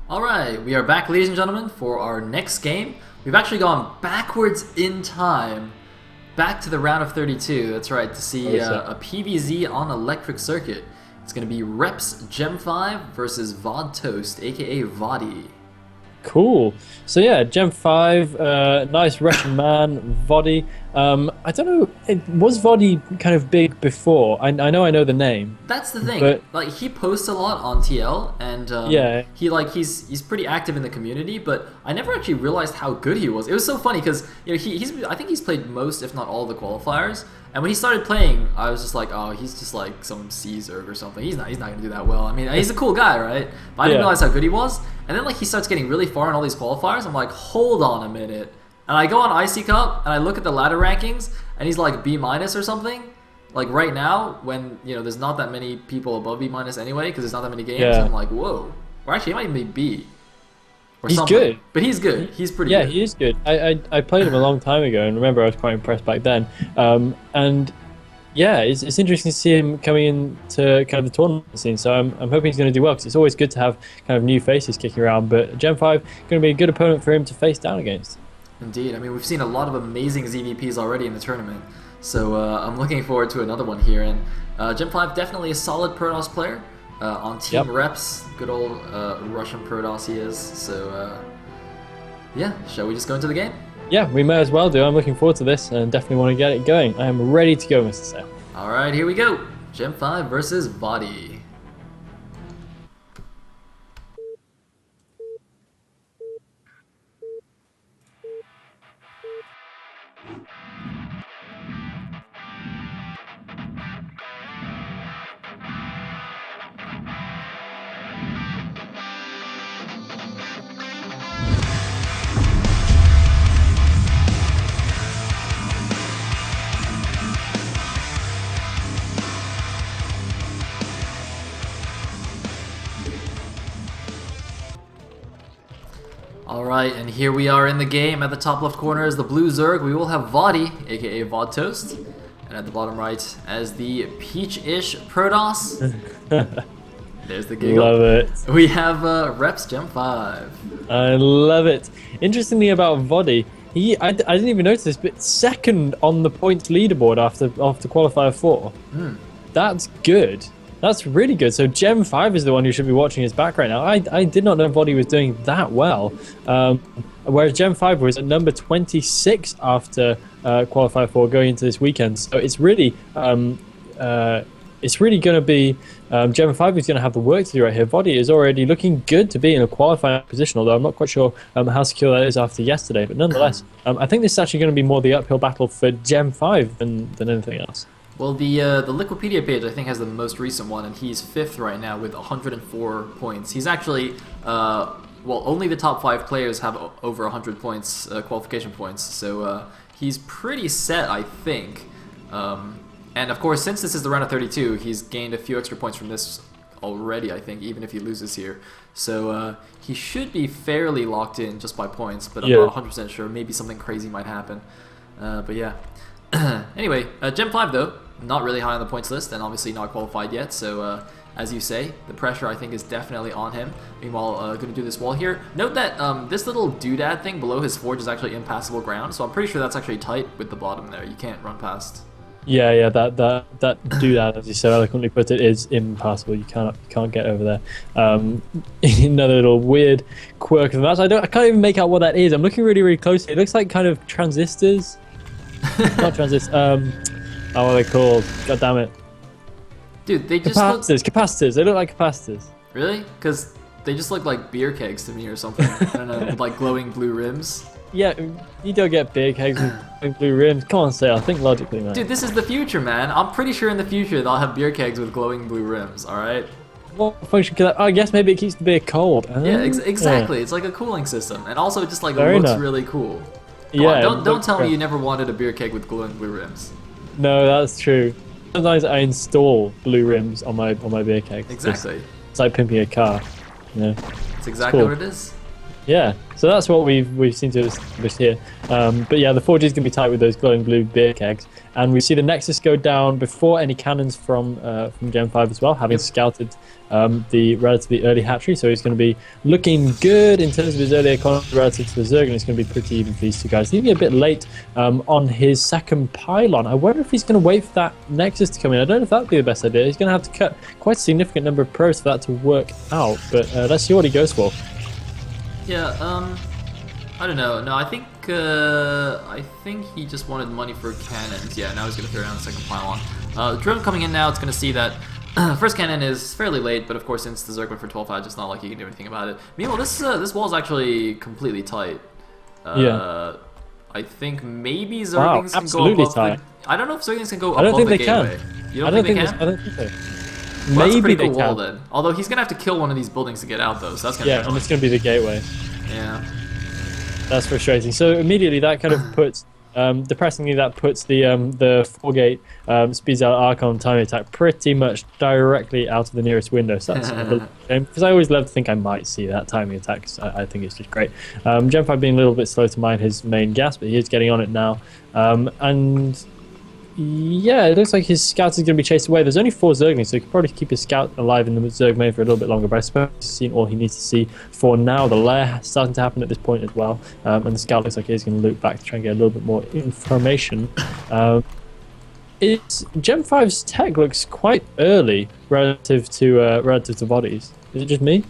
Alright, we are back, ladies and gentlemen, for our next game. We've actually gone backwards in time, back to the round of 32, that's right, to see a PVZ on electric circuit. It's going to be Reps Djem5 versus Vod Toast, aka vOddy. Cool. So yeah, Djem5, nice Russian man, vOddy. I don't know, was vOddy kind of big before? I know the name. That's the thing. But, like, he posts a lot on TL, and yeah, he's pretty active in the community. But I never actually realized how good he was. It was so funny because I think he's played most, if not all, of the qualifiers. And when he started playing, I was just like, oh, he's just like some C-Zerg or something. He's not gonna do that well. I mean, he's a cool guy, right? But I didn't realize how good he was. And then like he starts getting really far in all these qualifiers. I'm like, hold on a minute. And I go on IC Cup and I look at the ladder rankings, and he's like B- or something. Like right now, when there's not that many people above B- anyway, because there's not that many games. Yeah. I'm like, whoa. Or actually, he might even be B. Or he's something. good. But he's good. He's pretty good. Yeah, he is good. I played him a long time ago, and remember I was quite impressed back then. And yeah, it's interesting to see him coming into kind of the tournament scene. So I'm hoping he's going to do well, because it's always good to have kind of new faces kicking around. But Djem5 going to be a good opponent for him to face down against. Indeed. I mean, we've seen a lot of amazing ZVPs already in the tournament, so I'm looking forward to another one here. And Djem5 definitely a solid Protoss player on Team Reps. Good old Russian Protoss he is. So yeah, shall we just go into the game? Yeah, we may as well do. I'm looking forward to this and definitely want to get it going. I am ready to go, Mr. Sale. All right, here we go. Djem5 versus vOddy. Alright, and here we are in the game. At the top left corner is the blue Zerg. We will have vOddy, aka Vod Toast. And at the bottom right as the peach-ish Protoss. There's the giggle. Love it. We have Reps Djem5. I love it. Interestingly about vOddy, I didn't even notice this, but second on the points leaderboard after qualifier 4. That's good. That's really good. So Djem5 is the one who should be watching his back right now. I did not know vOddy was doing that well. Whereas Djem5 was at number 26 after qualifier 4 going into this weekend. So it's really going to be Djem5 who's going to have the work to do right here. vOddy is already looking good to be in a qualifying position, although I'm not quite sure how secure that is after yesterday. But nonetheless, I think this is actually going to be more the uphill battle for Djem5 than anything else. Well, the Liquipedia page, I think, has the most recent one, and he's 5th right now with 104 points. He's actually, well, only the top 5 players have over 100 points, qualification points, so he's pretty set, I think. And of course, since this is the round of 32, he's gained a few extra points from this already, I think, even if he loses here. So he should be fairly locked in just by points, but I'm not 100% sure. Maybe something crazy might happen. But yeah. Anyway, Djem5 though, not really high on the points list, and obviously not qualified yet, so as you say, the pressure I think is definitely on him. Meanwhile, going to do this wall here. Note that this little doodad thing below his forge is actually impassable ground, so I'm pretty sure that's actually tight with the bottom there. You can't run past. Yeah, that doodad, as you so eloquently put it, is impassable. You can't get over there. Another little weird quirk of the match. I can't even make out what that is. I'm looking really closely. It looks like kind of transistors. Not transistors. What are they called? God damn it. Dude, they just capacitors. They look like capacitors. Really? Because they just look like beer kegs to me or something. I don't know, with like glowing blue rims. Yeah, you don't get beer kegs with blue rims. Come on, Sale. Think logically, man. Dude, this is the future, man. I'm pretty sure in the future they'll have beer kegs with glowing blue rims, alright? What function could that... Oh, I guess maybe it keeps the beer cold. Yeah, exactly. Yeah. It's like a cooling system. And also it just like Very looks nice. really cool. Yeah, don't tell me you never wanted a beer keg with glowing blue rims. No, that's true. Sometimes I install blue rims on my beer keg. Exactly. It's like pimping a car. You know? That's exactly what it is. Yeah, so that's what we've seen to establish here. But yeah, the forge is going to be tight with those glowing blue beer kegs, and we see the Nexus go down before any cannons from Djem5 as well, having scouted the relatively early hatchery. So he's going to be looking good in terms of his early economy relative to the Zerg, and it's going to be pretty even for these two guys. Leaving a bit late on his second pylon. I wonder if he's going to wait for that Nexus to come in. I don't know if that'd be the best idea. He's going to have to cut quite a significant number of probes for that to work out, but let's see what he goes for. Yeah, I don't know. No, I think he just wanted money for cannons. Yeah, now he's gonna throw down the second pylon. The drone coming in now, it's gonna see that first cannon is fairly late, but of course since the Zerg went for 12 edge, it's not like he can do anything about it. Meanwhile, this wall is actually completely tight. Yeah. I think maybe Zerglings can go above tight. I don't know if Zerglings can go I don't above think the they gateway. can. You don't think they can? I don't think so. Well, that's a Maybe pretty cool they wall can. then. Although he's gonna have to kill one of these buildings to get out though, so that's gonna be Yeah, annoying. and it's going to be the gateway. Yeah. That's frustrating. So immediately that kind of puts, depressingly, that puts the 4-gate speeds out Archon timing attack pretty much directly out of the nearest window. So that's a little shame, because I always love to think I might see that timing attack. 'Cause I think it's just great. Djem5 being a little bit slow to mine his main gas, but he is getting on it now. And yeah, it looks like his scouts is going to be chased away. There's only 4 Zerglings, so he could probably keep his scout alive in the Zerg main for a little bit longer, but I suppose he's seen all he needs to see for now. The lair starting to happen at this point as well, and the scout looks like he's going to loop back to try and get a little bit more information. Djem5's tech looks quite early relative to vOddy's. Is it just me?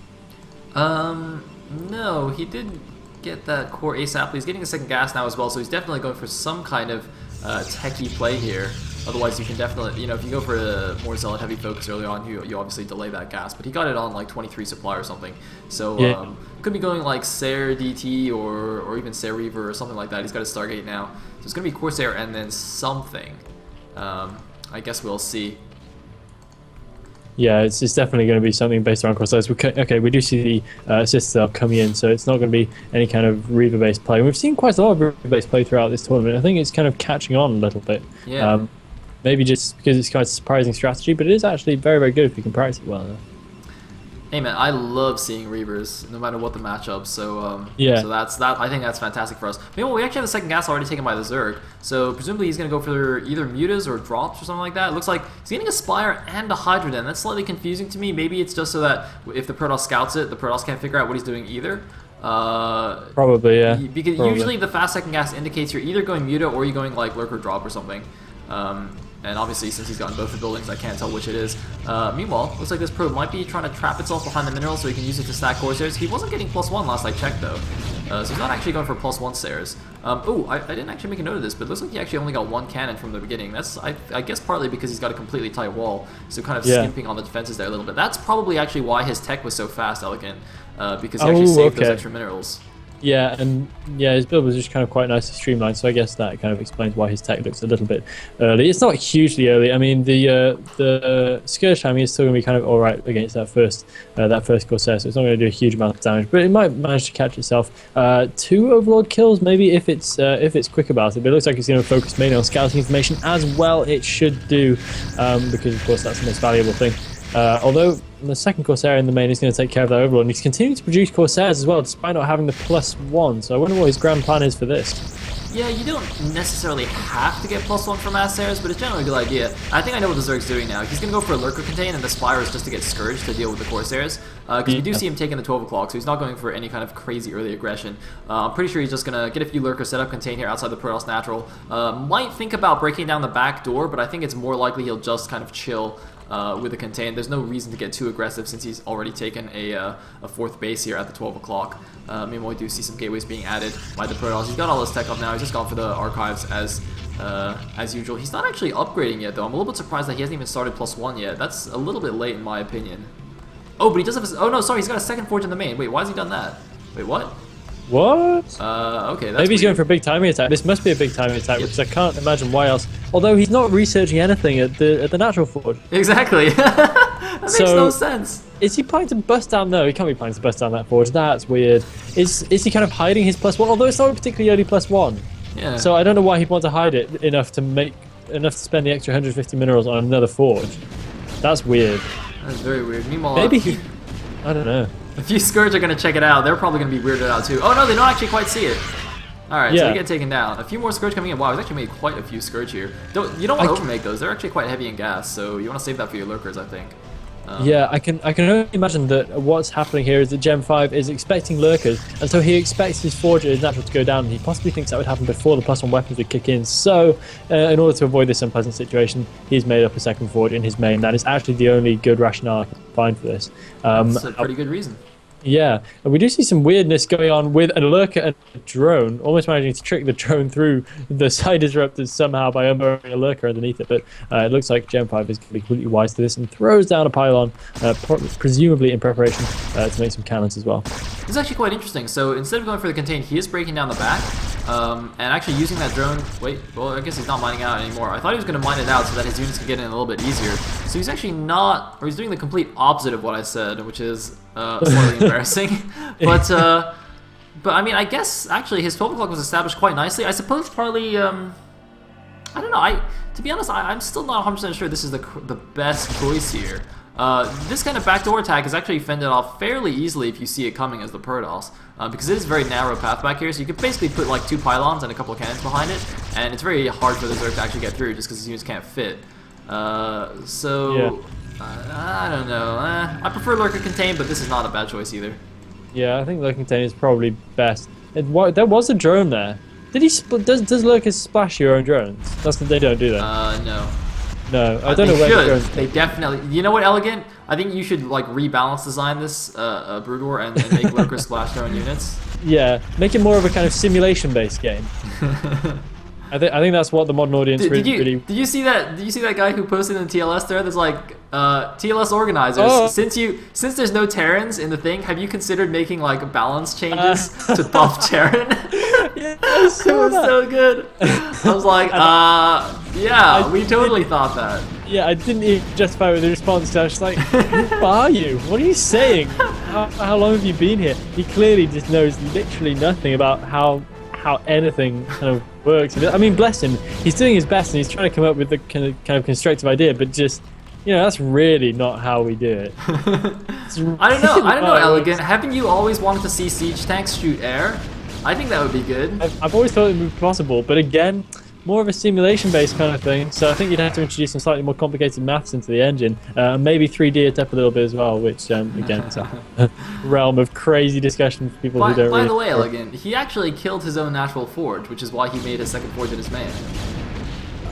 No, he did get that core ASAP. He's getting a second gas now as well, so he's definitely going for some kind of techie play here. Otherwise, you can definitely, if you go for a more zealot heavy focus early on, you obviously delay that gas. But he got it on like 23 supply or something. So yeah. Could be going like Sair DT or even Sair Reaver or something like that. He's got a Stargate now, so it's gonna be Corsair and then something. I guess we'll see. Yeah, it's definitely going to be something based around crossfires. Okay, we do see the assist cell coming in, so it's not going to be any kind of Reaver-based play. We've seen quite a lot of Reaver-based play throughout this tournament. I think it's kind of catching on a little bit. Yeah. Maybe just because it's quite a surprising strategy, but it is actually very, very good if you can practice it well enough. Hey man, I love seeing Reavers, no matter what the matchup. So yeah. So I think that's fantastic for us. Meanwhile, we actually have the second gas already taken by the Zerg. So presumably he's gonna go for either mutas or drops or something like that. It looks like he's getting a Spire and a Hydra Den. That's slightly confusing to me. Maybe it's just so that if the Protoss scouts it, the Protoss can't figure out what he's doing either. Probably, yeah. Because usually the fast second gas indicates you're either going muta or you're going like Lurker drop or something. And obviously, since he's gotten both the buildings, I can't tell which it is. Meanwhile, looks like this probe might be trying to trap itself behind the mineral so he can use it to stack Corsairs. He wasn't getting +1 last I checked, though. So he's not actually going for +1 Sairs. I didn't actually make a note of this, but it looks like he actually only got 1 cannon from the beginning. That's, I guess, partly because he's got a completely tight wall, so kind of skimping on the defenses there a little bit. That's probably actually why his tech was so fast, Elegant, because he actually saved those extra minerals. Yeah, and yeah, his build was just kind of quite nicely streamlined, so I guess that kind of explains why his tech looks a little bit early. It's not hugely early. I mean, the Scourge timing is still going to be kind of alright against that first Corsair, so it's not going to do a huge amount of damage, but it might manage to catch itself. 2 Overlord kills, maybe, if it's quick about it, but it looks like it's going to focus mainly on scouting information as well. It should do, because of course that's the most valuable thing. Although the second Corsair in the main is going to take care of that Overlord, and he's continuing to produce Corsairs as well, despite not having the +1, so I wonder what his grand plan is for this. Yeah, you don't necessarily have to get +1 from mass Sairs, but it's generally a good idea. I think I know what the Zerg's doing now. He's going to go for a Lurker contain, and the Spire is just to get Scourged to deal with the Corsairs. Because we do see him taking the 12 o'clock, so he's not going for any kind of crazy early aggression. I'm pretty sure he's just going to get a few Lurkers set up, contain here outside the Protoss Natural. Might think about breaking down the back door, but I think it's more likely he'll just kind of chill with the contain. There's no reason to get too aggressive since he's already taken a 4th base here at the 12 o'clock. Meanwhile, we do see some gateways being added by the Protoss. He's got all his tech up now. He's just gone for the archives as usual. He's not actually upgrading yet, though. I'm a little bit surprised that he hasn't even started +1 yet. That's a little bit late, in my opinion. Oh, but he does have oh no, sorry, he's got a second forge in the main. Wait, why has he done that? Wait, what? What? Okay, that's maybe he's weird. going for a big timing attack. This must be a big timing attack, because I can't imagine why else. Although he's not researching anything at the natural forge. Exactly. That makes no sense. Is he planning to bust down? No, he can't be planning to bust down that forge. That's weird. Is he kind of hiding his +1? Although it's not a particularly early +1. Yeah. So I don't know why he'd want to hide it enough to spend the extra 150 minerals on another forge. That's weird. That's very weird. Meanwhile, Maybe I don't know. A few Scourge are going to check it out. They're probably going to be weirded out too. Oh no, they don't actually quite see it. Alright, so they get taken down. A few more Scourge coming in. Wow, he's actually made quite a few Scourge here. You don't want to overmake those. They're actually quite heavy in gas, so you want to save that for your Lurkers, I think. Yeah, I can only imagine that what's happening here is that Djem5 is expecting Lurkers, and so he expects his Forge at his natural to go down, and he possibly thinks that would happen before the +1 weapons would kick in. So, in order to avoid this unpleasant situation, he's made up a second Forge in his main. That is actually the only good rationale I can find for this. That's a pretty good reason. Yeah, and we do see some weirdness going on with a Lurker and a drone, almost managing to trick the drone through the side disruptors somehow by unburring a Lurker underneath it, but it looks like Djem5 is going to be completely wise to this and throws down a pylon, presumably in preparation to make some cannons as well. This is actually quite interesting. So instead of going for the contain, he is breaking down the back, and actually using that drone. Wait, well, I guess he's not mining out anymore. I thought he was going to mine it out so that his units could get in a little bit easier. So he's actually not, or he's doing the complete opposite of what I said, which is slightly embarrassing. But I mean, I guess actually his 12 o'clock was established quite nicely. I suppose probably, I don't know. To be honest, I'm still not 100% sure this is the best choice here. This kind of backdoor attack is actually fended off fairly easily if you see it coming as the Protoss, because it is a very narrow path back here, so you could basically put like 2 pylons and a couple of cannons behind it, and it's very hard for the Zerg to actually get through just because his units can't fit. I don't know. I prefer Lurker Contain, but this is not a bad choice either. Yeah, I think Lurker Contain is probably best. There was a drone there. Did he? Does Lurker splash your own drones? They don't do that. No. No, I don't know where the drones. They definitely. You know what, Elegant? I think you should like rebalance design this Brood War and make Lurker splash their own units. Yeah, make it more of a kind of simulation-based game. I think that's what the modern audience really. Did you see that? Did you see that guy who posted in the TLS there? There's like TLS organizers. Since there's no Terrans in the thing, have you considered making like balance changes to buff Terran? Yeah, it was so good. I was like, yeah, we totally thought that. Yeah, I didn't even justify with the response. I was just like, who are you? What are you saying? How long have you been here? He clearly just knows literally nothing about how anything kind of works. I mean, bless him. He's doing his best and he's trying to come up with the kind of constructive idea, but just, that's really not how we do it. I don't know, Elegant. Haven't you always wanted to see siege tanks shoot air? I think that would be good. I've always thought it would be possible, but again, more of a simulation-based kind of thing, so I think you'd have to introduce some slightly more complicated maths into the engine, maybe 3D it up a little bit as well, which, again, is a realm of crazy discussion for people who don't By the way, Elegant, he actually killed his own natural forge, which is why he made a second forge in his main.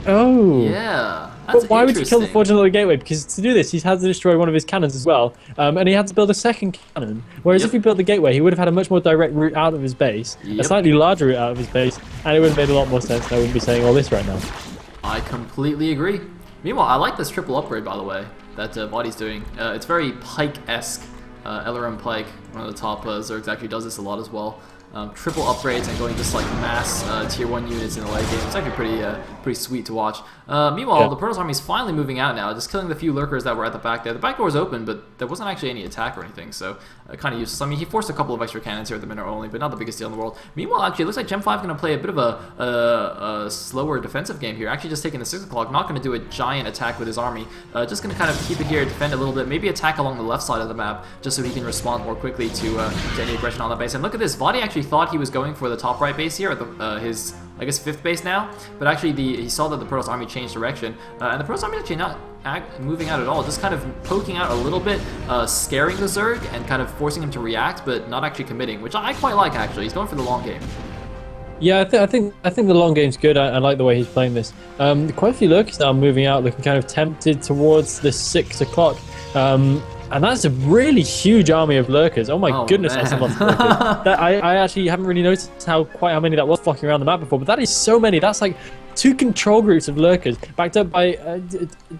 Oh. Yeah. But why would he kill the Forge Another Gateway? Because to do this, he had to destroy one of his cannons as well, and he had to build a second cannon. Whereas if he built the Gateway, he would have had a much more direct route out of his base, a slightly larger route out of his base, and it would have made a lot more sense, and I wouldn't be saying all this right now. I completely agree. Meanwhile, I like this triple upgrade, by the way, that vOddy's doing. It's very Pike-esque. LRM Pike, one of the top Zergs, actually does this a lot as well. Triple upgrades and going just like mass tier 1 units in the late game. It's actually pretty sweet to watch. Meanwhile, the Protoss army is finally moving out now, just killing the few Lurkers that were at the back there. The back door was open, but there wasn't actually any attack or anything, so kind of useless. I mean, he forced a couple of extra cannons here at the minute only, but not the biggest deal in the world. Meanwhile, actually, it looks like Djem5 going to play a bit of a slower defensive game here. Actually, just taking the 6 o'clock, not going to do a giant attack with his army. Just going to kind of keep it here, defend a little bit, maybe attack along the left side of the map, just so he can respond more quickly to any aggression on that base. And look at this, vOddy actually thought he was going for the top right base here, or his, I guess, 5th base now, but actually he saw that the Protoss army changed direction, and the Protoss army actually not moving out at all, just kind of poking out a little bit, scaring the Zerg, and kind of forcing him to react, but not actually committing, which I quite like, actually. He's going for the long game. Yeah, I think the long game's good. I like the way he's playing this. Quite a few Lurkers now moving out, looking kind of tempted towards the 6 o'clock. And that's a really huge army of Lurkers. Oh my goodness, that's a lot of Lurkers. I actually haven't really noticed quite how many that was flocking around the map before, but that is so many. That's like 2 control groups of Lurkers, backed up by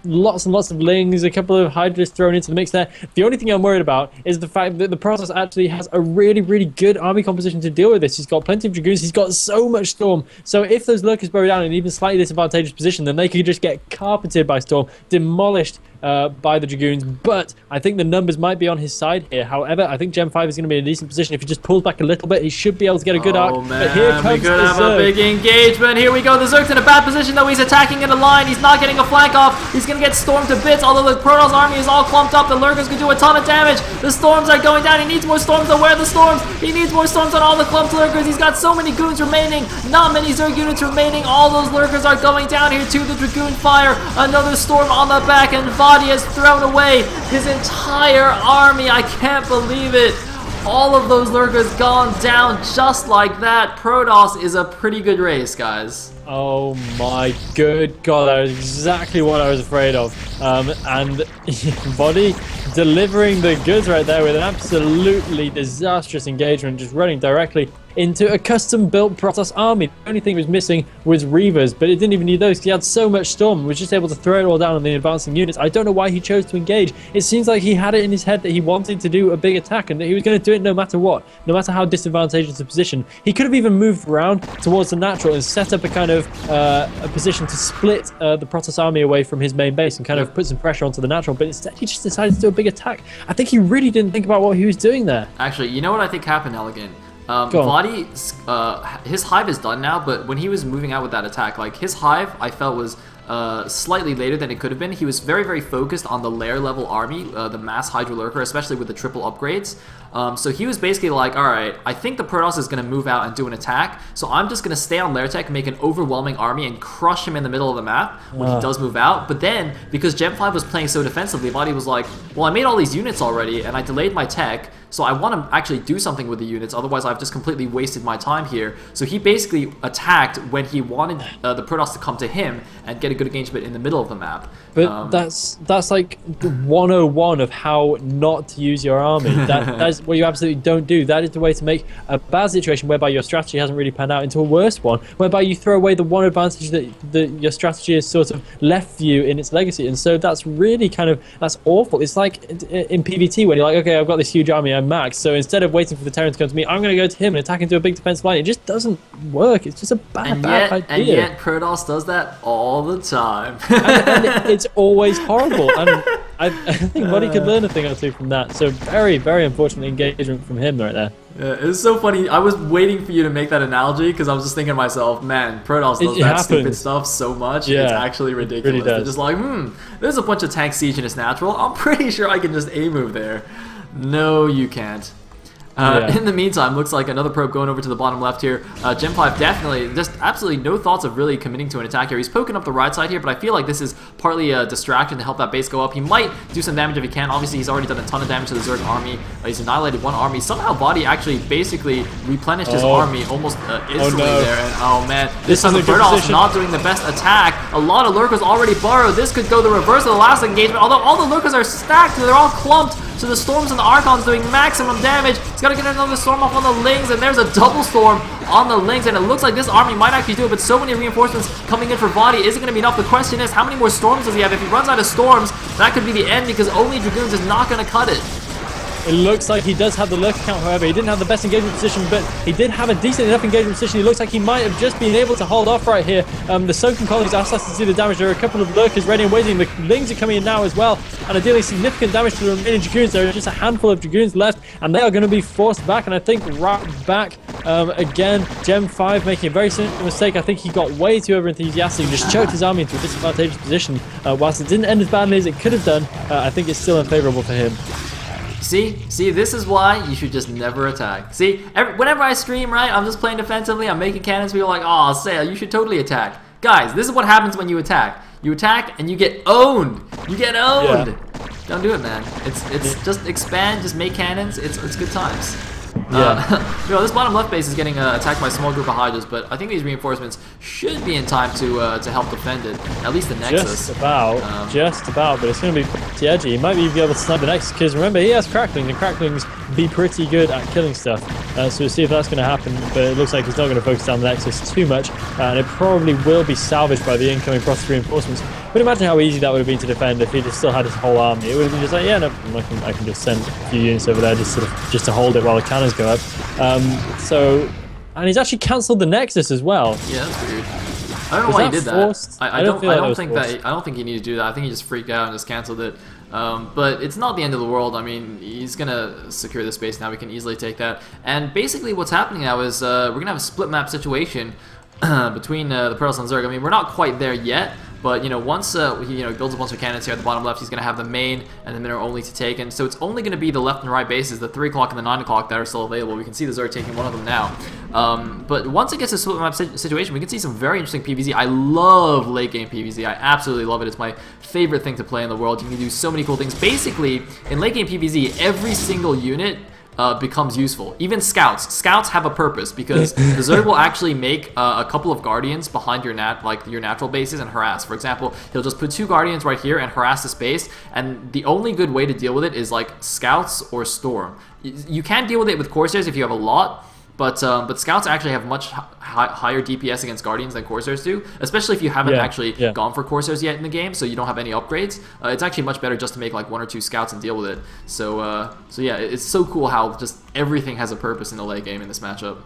lots and lots of Lings, a couple of Hydras thrown into the mix there. The only thing I'm worried about is the fact that the Protoss actually has a really, really good army composition to deal with this. He's got plenty of Dragoons, he's got so much Storm. So if those Lurkers burrow down in an even slightly disadvantageous position, then they could just get carpeted by Storm, demolished by the Dragoons, but I think the numbers might be on his side here. However, I think Djem5 is going to be in a decent position. If he just pulls back a little bit, he should be able to get a good arc. Man, but here comes we could the have Zerg. a big engagement. Here we go. The Zerg's in a bad position, though. He's attacking in a line. He's not getting a flank off. He's going to get stormed to bits, although the Protoss army is all clumped up. The Lurkers can do a ton of damage. The storms are going down. He needs more storms. Where are the storms? He needs more storms on all the clumped Lurkers. He's got so many goons remaining. Not many Zerg units remaining. All those Lurkers are going down here to the Dragoon fire. Another storm on the back, and vOddy has thrown away his entire army. I can't believe it. All of those Lurkers gone down just like that. Protoss is a pretty good race, guys. Oh my good god, that was exactly what I was afraid of. And vOddy delivering the goods right there with an absolutely disastrous engagement, just running directly into a custom-built Protoss army. The only thing he was missing was Reavers, but it didn't even need those because he had so much Storm and was just able to throw it all down on the advancing units. I don't know why he chose to engage. It seems like he had it in his head that he wanted to do a big attack and that he was going to do it no matter what, no matter how disadvantageous the position. He could have even moved around towards the natural and set up a kind of a position to split the Protoss army away from his main base and kind of put some pressure onto the natural, but instead he just decided to do a big attack. I think he really didn't think about what he was doing there. Actually, you know what I think happened, Elegant? vOddy, his hive is done now, but when he was moving out with that attack, like his hive, I felt was slightly later than it could have been. He was very, very focused on the lair level army, the mass Hydra Lurker, especially with the triple upgrades. So he was basically like, alright, I think the Protoss is going to move out and do an attack, so I'm just going to stay on lair tech, make an overwhelming army, and crush him in the middle of the map when he does move out. But then, because Djem5 was playing so defensively, vOddy was like, well, I made all these units already, and I delayed my tech, so I want to actually do something with the units, otherwise I've just completely wasted my time here. So he basically attacked when he wanted the Protoss to come to him and get a good engagement in the middle of the map. But that's like the 101 of how not to use your army. That's what you absolutely don't do. That is the way to make a bad situation whereby your strategy hasn't really panned out into a worse one, whereby you throw away the one advantage that your strategy has sort of left you in its legacy. And so that's really that's awful. It's like in PvT when you're like, okay, I've got this huge army, I'm maxed, so instead of waiting for the Terran to come to me, I'm going to go to him and attack into a big defense line. It just doesn't work. It's just a bad idea. And yet Protoss does that all the time. and it's always horrible. And I think vOddy could learn a thing or two from that. So very, very unfortunate engagement from him right there. Yeah, it was so funny. I was waiting for you to make that analogy because I was just thinking to myself, man, Protoss does that stupid stuff so much. Yeah, it's actually ridiculous. Really They're just like, there's a bunch of tank siege in its natural. I'm pretty sure I can just A-move there. No, you can't. In the meantime, looks like another probe going over to the bottom left here. Djem5 definitely, just absolutely no thoughts of really committing to an attack here. He's poking up the right side here, but I feel like this is partly a distraction to help that base go up. He might do some damage if he can. Obviously, he's already done a ton of damage to the Zerg army. He's annihilated one army. Somehow, vOddy actually basically replenished his army almost instantly there. And oh man, this time the Protoss not doing the best attack. A lot of Lurkers already borrowed. This could go the reverse of the last engagement, although all the Lurkers are stacked. They're all clumped. So the Storms and the Archons doing maximum damage. He's got to get another Storm off on the Lings, and there's a double Storm on the Lings, and it looks like this army might actually do it, but so many reinforcements coming in for vOddy. Is it going to be enough? The question is, how many more Storms does he have? If he runs out of Storms, that could be the end, because only Dragoons is not going to cut it. It looks like he does have the Lurker count, however. He didn't have the best engagement position, but he did have a decent enough engagement position. He looks like he might have just been able to hold off right here. The Soaking Colonies are starting to do the damage. There are a couple of Lurkers ready and waiting. The Lings are coming in now as well and are dealing significant damage to the remaining Dragoons. There are just a handful of Dragoons left, and they are going to be forced back, and I think right back again. Djem5 making a very simple mistake. I think he got way too over-enthusiastic and just choked his army into a disadvantageous position. Whilst it didn't end as badly as it could have done, I think it's still unfavorable for him. See, this is why you should just never attack. See, whenever I stream, right, I'm just playing defensively, I'm making cannons, people are like, oh, Sail, you should totally attack. Guys, this is what happens when you attack. You attack and you get owned. You get owned. Yeah. Don't do it, man. It's just expand, just make cannons. It's good times. This bottom left base is getting attacked by a small group of Hydras, but I think these reinforcements should be in time to help defend it. At least the Nexus. Just about, but it's going to be pretty edgy. He might be able to snipe the Nexus, because remember, he has Cracklings, and Cracklings be pretty good at killing stuff. So we'll see if that's going to happen, but it looks like he's not going to focus down the Nexus too much, and it probably will be salvaged by the incoming Protoss reinforcements. But imagine how easy that would have been to defend if he just still had his whole army. It would have been just like, yeah, no, I can just send a few units over there just to hold it while the cannons go up. And he's actually cancelled the Nexus as well. Yeah, that's weird. I don't know Was why he that did that. forced? I don't feel like that was think forced. that I don't think he needed to do that. I think he just freaked out and just canceled it. But it's not the end of the world. I mean, he's gonna secure the space now. We can easily take that. And basically, what's happening now is we're gonna have a split map situation between the Protoss and Zerg. I mean, we're not quite there yet. But once he builds a bunch of cannons here at the bottom left, he's going to have the main and the middle only to take. And so it's only going to be the left and right bases, the 3 o'clock and the 9 o'clock, that are still available. We can see the Zerg taking one of them now. But once it gets to split map situation, we can see some very interesting PvZ. I love late game PvZ. I absolutely love it. It's my favorite thing to play in the world. You can do so many cool things. Basically, in late game PvZ, every single unit becomes useful. Even scouts. Scouts have a purpose because the Zerg will actually make a couple of guardians behind your natural bases and harass. For example, he'll just put 2 guardians right here and harass the space. And the only good way to deal with it is like scouts or storm. You can deal with it with Corsairs if you have a lot. But scouts actually have much higher DPS against guardians than Corsairs do, especially if you haven't actually gone for Corsairs yet in the game, so you don't have any upgrades. It's actually much better just to make like 1 or 2 scouts and deal with it. So yeah, it's so cool how just everything has a purpose in the late game in this matchup.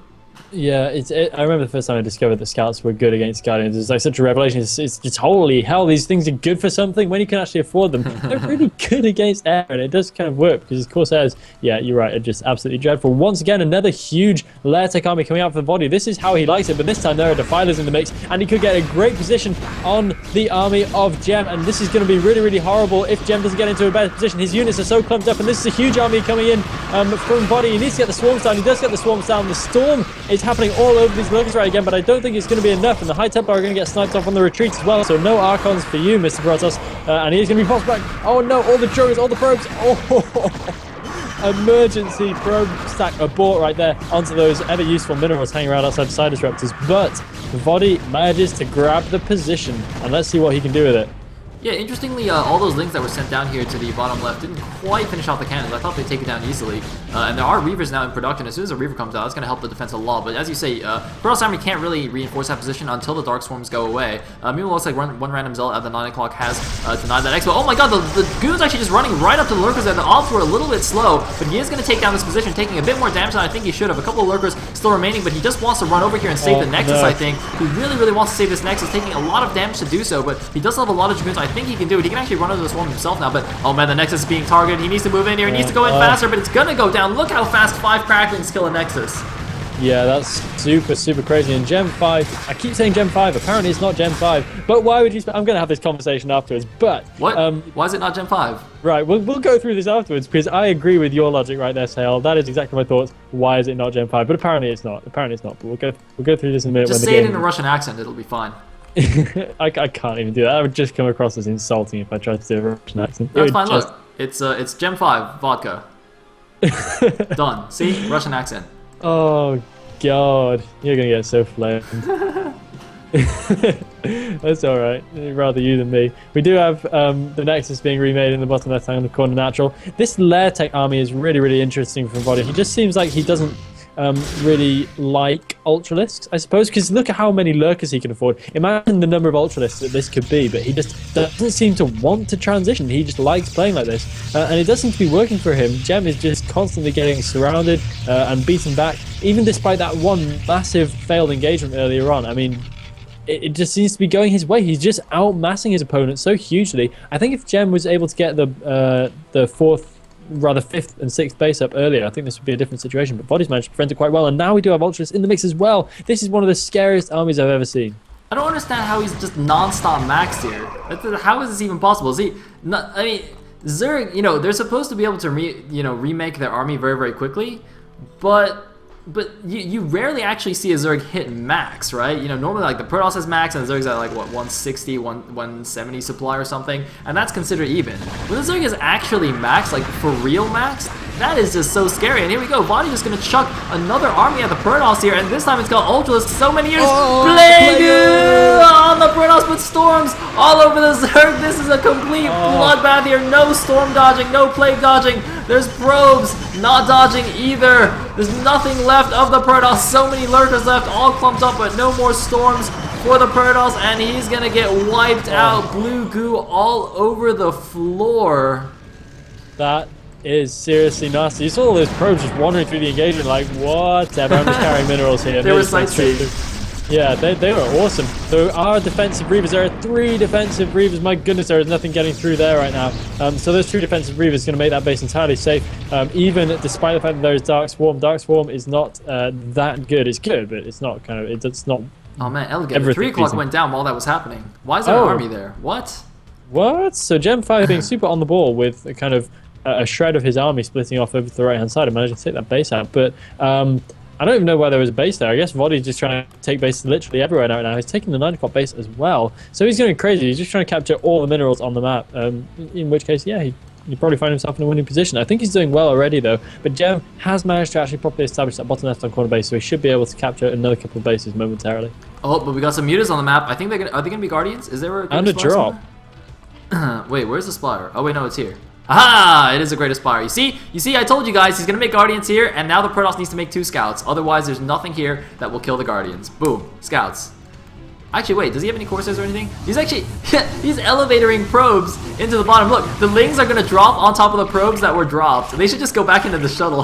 Yeah, I remember the first time I discovered that scouts were good against guardians. It's like such a revelation. It's just holy hell, these things are good for something when you can actually afford them. They're really good against air, and it does kind of work because, of course, airs, yeah, you're right, are just absolutely dreadful. Once again, another huge lair tech army coming out for vOddy. This is how he likes it, but this time there are defilers in the mix, and he could get a great position on the army of Djem, and this is going to be really, really horrible if Djem doesn't get into a better position. His units are so clumped up, and this is a huge army coming in from vOddy. He needs to get the swarms down. He does get the swarms down. The storm is happening all over these Lurkers right again, but I don't think it's going to be enough, and the High Templar are going to get sniped off on the retreat as well, so no Archons for you, Mr. Protoss, and he's going to be forced back. Oh no, all the Jurors, all the probes. Oh, emergency probe stack abort right there onto those ever useful minerals hanging around outside Side Disruptors, but vOddy manages to grab the position, and let's see what he can do with it. Yeah, interestingly, all those links that were sent down here to the bottom left didn't quite finish off the cannons. I thought they'd take it down easily. And there are Reavers now in production. As soon as a Reaver comes out, that's going to help the defense a lot. But as you say, Protoss Army can't really reinforce that position until the Dark Swarms go away. Meanwhile, looks like one random Zealot at the 9 o'clock has denied that expo. Oh my god, the Goon's actually just running right up to the Lurkers there. The Ops were a little bit slow, but he is going to take down this position, taking a bit more damage than I think he should have. A couple of Lurkers still remaining, but he just wants to run over here and save the Nexus, I think. He really, really wants to save this Nexus, taking a lot of damage to do so, but he does have a lot of Dragoons. I think he can do it. He can actually run over the swarm himself now, but oh man, the Nexus is being targeted. He needs to move in here. He needs to go in faster, but it's gonna go down. Look how fast 5 cracklings kill a Nexus. Yeah, that's super, super crazy. And Djem5, I keep saying Djem5, apparently it's not Djem5, but why would you... I'm going to have this conversation afterwards, but... What? Why is it not Djem5? Right, we'll go through this afterwards, because I agree with your logic right there, Sale. That is exactly my thoughts. Why is it not Djem5? But apparently it's not. Apparently it's not, but we'll go through this in a minute. Just say it in a Russian accent, it'll be fine. I can't even do that. That would just come across as insulting if I tried to do a Russian accent. That's fine, look. It's Djem5 vodka. Done. See? Russian accent. Oh, God. You're going to get so flamed. That's alright. Rather you than me. We do have the Nexus being remade in the bottom left hand corner natural. This Lair Tech army is really, really interesting from vOddy. He just seems like he doesn't really like Ultralisks, I suppose, because look at how many Lurkers he can afford. Imagine the number of Ultralisks that this could be, but he just doesn't seem to want to transition. He just likes playing like this, and it doesn't seem to be working for him. Djem is just constantly getting surrounded and beaten back, even despite that one massive failed engagement earlier on. I mean, it just seems to be going his way. He's just outmassing his opponent so hugely. I think if Djem was able to get the fifth and sixth base up earlier, I think this would be a different situation, but vOddy's managed to prevent it quite well, and now we do have Ultras in the mix as well. This is one of the scariest armies I've ever seen. I don't understand how he's just non-stop maxed here. How is this even possible? I mean, Zerg, they're supposed to be able to remake their army very, very quickly, but you rarely actually see a Zerg hit max, right? Normally like the Protoss has max and the Zerg's at like what, 160, 170 supply or something, and that's considered even. When the Zerg is actually max, like for real max, that is just so scary. And here we go, vOddy just gonna chuck another army at the Protoss here, and this time it's got Ultralisk. So many years, Plague on the Protoss with storms all over the Zerg. This is a complete bloodbath here. No storm dodging, no plague dodging. There's probes not dodging either. There's nothing left of the Protoss. So many Lurkers left, all clumped up, but no more storms for the Protoss, and he's gonna get wiped out. Blue goo all over the floor. That is seriously nasty. You saw all those probes just wandering through the engagement like, whatever, I'm just carrying minerals here. They were sightseeing. Yeah, they were awesome. So our defensive Reavers, there are 3 defensive Reavers. My goodness, there is nothing getting through there right now. So those 3 defensive Reavers going to make that base entirely safe. Even despite the fact that there is Dark Swarm. Dark Swarm is not that good. It's good, but it's not it's not. Oh man, Elegant, 3 o'clock went down while that was happening. Why is there an army there? What? What? So Djem5 being super on the ball with a kind of a shred of his army splitting off over to the right-hand side and managing to take that base out. But I don't even know why there was a base there. I guess vOddy's just trying to take bases literally everywhere right now. He's taking the 9 o'clock base as well. So he's going crazy. He's just trying to capture all the minerals on the map. In which case, yeah, he probably find himself in a winning position. I think he's doing well already though. But Djem has managed to actually properly establish that bottom left-hand corner base, so he should be able to capture another couple of bases momentarily. Oh, but we got some mutas on the map. I think are they gonna be Guardians? Is there a and a drop? Wait, where's the Splatter? Oh wait, no, it's here. Aha! It is a Great Aspire. You see, I told you guys he's gonna make Guardians here, and now the Protoss needs to make 2 scouts. Otherwise, there's nothing here that will kill the Guardians. Boom, scouts. Actually, wait, does he have any Corsairs or anything? He's actually, he's elevatoring probes into the bottom. Look, the Lings are gonna drop on top of the probes that were dropped. They should just go back into the shuttle.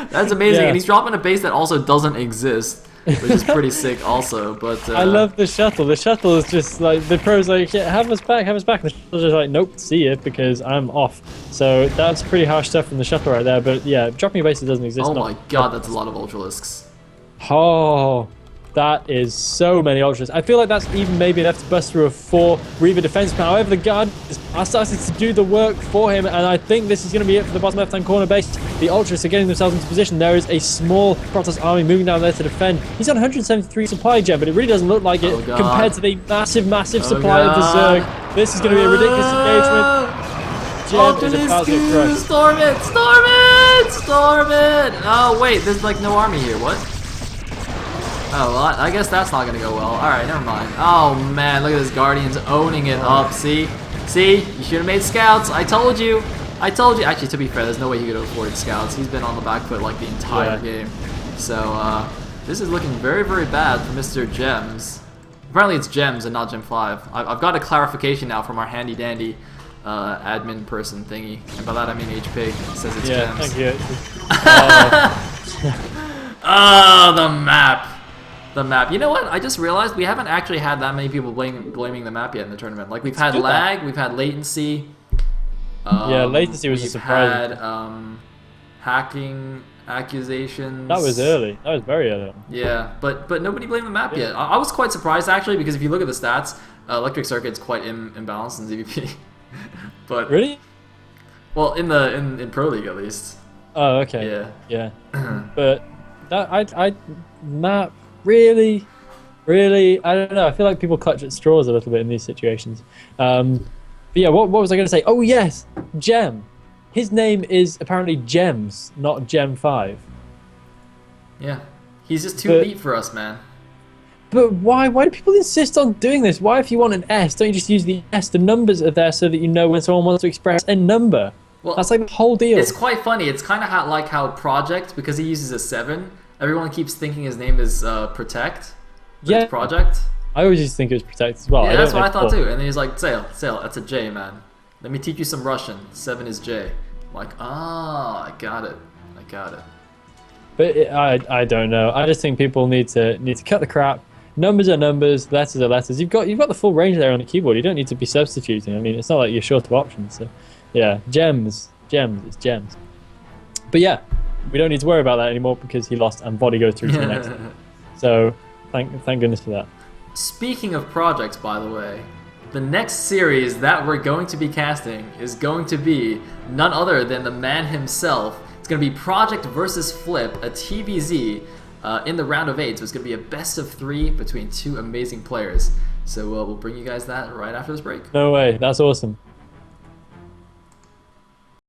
That's amazing, and he's dropping a base that also doesn't exist. Which is pretty sick also, but I love the shuttle. The shuttle is just like, the pro's like, yeah, have us back, have us back. And the shuttle's just like, nope, see ya, because I'm off. So that's pretty harsh stuff from the shuttle right there, but yeah, dropping a base that doesn't exist. Oh my god, that's a lot of Ultralisks. Oh, that is so many Ultras. I feel like that's even maybe enough to bust through a 4 Reaver defense plan. However, the Guardians are starting to do the work for him, and I think this is going to be it for the bottom left-hand corner base. The Ultras are getting themselves into position. There is a small Protoss army moving down there to defend. He's on 173 supply gem, but it really doesn't look like it compared to the massive supply of the Zerg. This is going to be a ridiculous engagement. Gem is about to get crushed. Storm it! Storm it! Storm it! Oh wait, there's like no army here. What? Oh, well, I guess that's not gonna go well. Alright, never mind. Oh man, look at this Guardians owning it up. See? See? You should have made scouts. I told you. I told you. Actually, to be fair, there's no way he could have afforded scouts. He's been on the back foot like the entire game. So, this is looking very, very bad for Mr. Djems. Apparently it's Djems and not Djem5. I've got a clarification now from our handy dandy admin person thingy. And by that I mean HPig. Says it's Djems. Thank you. Oh, the map. The map. You know what? I just realized we haven't actually had that many people blaming the map yet in the tournament. Like, we've had lag, we've had latency. Yeah, latency was a surprise. We've had hacking accusations. That was early. That was very early. Yeah, but nobody blamed the map yet. I was quite surprised, actually, because if you look at the stats, Electric Circuit's quite imbalanced in ZVP. But really? Well, in Pro League, at least. Oh, okay. Yeah. Yeah. But that map... Really, I don't know. I feel like people clutch at straws a little bit in these situations. But yeah, what was I going to say? Oh yes, Djem. His name is apparently Djems, not Djem5. Yeah, he's just too elite for us, man. But why? Why do people insist on doing this? Why, if you want an S, don't you just use the S? The numbers are there so that you know when someone wants to express a number. Well, that's like the whole deal. It's quite funny. It's kind of like how Project, because he uses a 7. Everyone keeps thinking his name is Protect. Yeah. It's Project. I always used to think it was Protect as well. Yeah, that's what I thought too. And then he's like, Sail, that's a J, man. Let me teach you some Russian. 7 is J. I'm like, I got it. But I don't know. I just think people need to cut the crap. Numbers are numbers, letters are letters. You've got the full range there on the keyboard. You don't need to be substituting. I mean, it's not like you're short of options. So, yeah, gems, it's gems. But yeah. We don't need to worry about that anymore because he lost and vOddy goes through to the next one. So, thank goodness for that. Speaking of projects, by the way, the next series that we're going to be casting is going to be none other than the man himself. It's going to be Project versus Flip, a TVZ in the round of 8. So it's going to be a best of 3 between 2 amazing players. So we'll bring you guys that right after this break. No way, that's awesome.